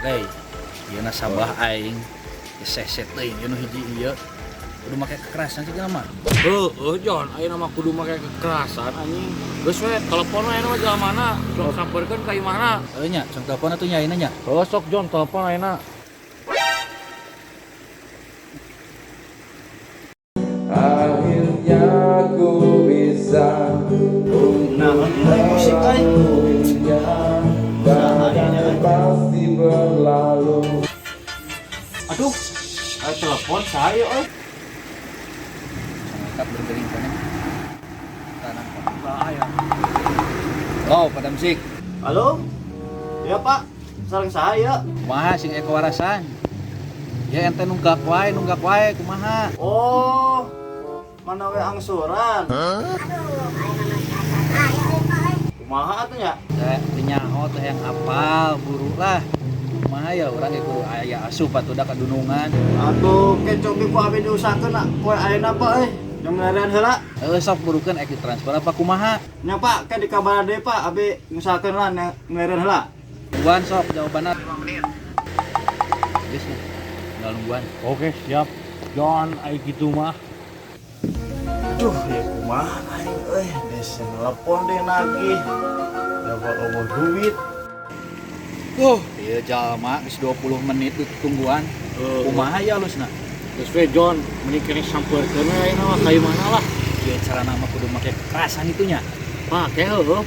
Lai, ieu nasabah aing seset teuing ieu nu hiji ieu. Kudu make kekerasan sih mah. Jon, ayeuna mah kudu make kekerasan anjing. Geus we telepon ayeuna mah jalan mana? Sok sampeurkeun ka imahna. Nya, cong telepon atuh nya ayeuna nya. Sok Jon telepon ayeuna. Akhirnya ku bisa musik euy. Badai pasti berlalu. Aduh, ayo telepon saya euy. Angkat bergering kana. Tanah Bahaya. Oh, padam sik. Halo? Ya Pak, sareng saya. Kumaha sing eko warasan? Ya ente nunggak wae kumaha? Oh, mana we angsuran? Kumaha atuh nya? Teh nyaho teh yang apal buru lah. Kumaha ya urang ge kudu aya asup atuh da kadunungan. Atuh kecoki ku abi diusahakeun poe ayeuna Pak yang ngarean heula. Sok burukeun ek transfer apa kumaha? Nya Pak, ke di kabar deui Pak, abi ngusahakeun lah ngarean heula. Nungguan sok jawabanna 5 menit. Geus ya. Tinggal nungguan. Oke, siap. Jon, ai kitu mah. Aduh, ya kumaha aing euy, dese telepon deui nagih. Dapat eueuh duit. Ieu jalma geus 20 menit tungguan. Kumaha ya alusna? Geus we Jon, mending kene sampeurkeun we ayeuna mah ka imahna lah. Ieu carana mah kudu make kekerasan itunya. Make heueuh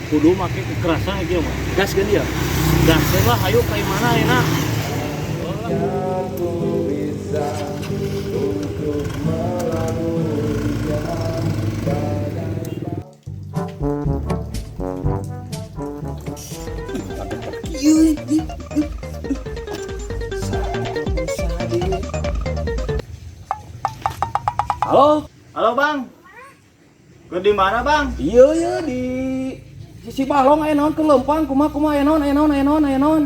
kudu make kekerasan ieu mah. Gaskeun dia. Gas we lah, ayo ka imahna ayeuna. Aku bisa untuk melaluinya. Halo? Halo Bang. Ke di mana Bang? Iya di sisi balong aya naon ke lempang kumaha aya naon.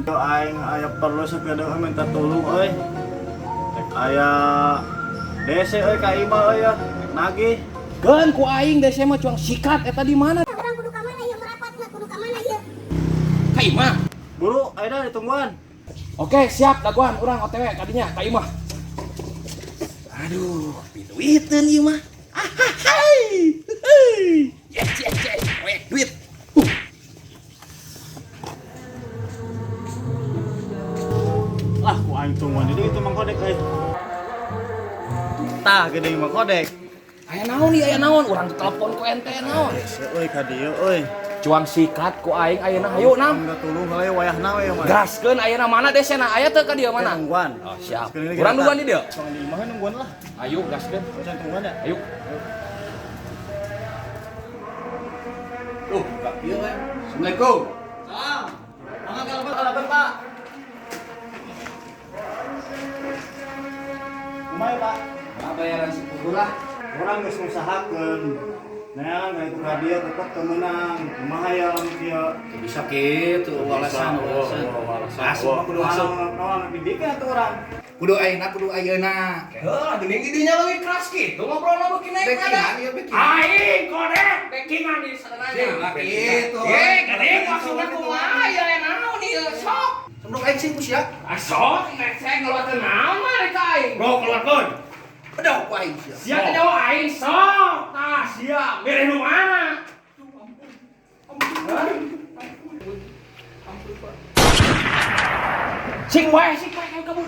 Yo aing aya perlu sepeda minta tolong euy. Rek aya DC euy ka imah euy ya. Rek nagih. Gan ku aing deh mah cuang sikat eta di mana? Orang kudu ka mana ieu merapat mah kudu ka mana ieu? Ka imah. Buru, ayeuna ditungguan. Oke, siap daguan urang OTW kadinya ka imah. Aduh, piduiteun ieu mah. Hai. Yes, duit. Lah, ku aing tungguan jadi itu Mang Kodek euy. Tah gede Mang Kodek. Aya naon urang telepon ku ente naon. DC euy ka dieu euy. Cuang sikat ku aing ayeuna hayu nam. Minta tolong heula wayahna we mah. Gaskeun ayeuna mana desena aya teu ka dieu mana? Tungguan. Oh, siap. Sekali lagi Urang datang. duluan di dieu. Soal di imah nungguan lah. Ayo gaskeun. Urusan tungguan ya. Ayo. Kak ieu we. Assalamualaikum. Salam. Mangga kalaban Pak. Kumaha Pak? Bayaran sepuluh lah. Orang geus ngusahakeun. Nah, itu ka dia tetep teu meunang. Kumaha ya lamun kieu? Bisa kitu walasan. Asup mah kudu asup. Naon didikeun atuh urang. Kudu ayeuna. Heuh, geuning idinya leuwih keras kitu ngobrolna beuki naik Backingan ieu backingan. Aing kodek backingan di sadananya. Kitu. Geuning maksudna kumaha ya naon ieu sok. Sendok aing sih mus ya. Sok nek saya ngeluarkeun naon mah rek aing. Bro keluarkeun. Udah ku aing sia. Sia teh nyawa aing sok. Tah sia milih nu mana? Sing wae kabur.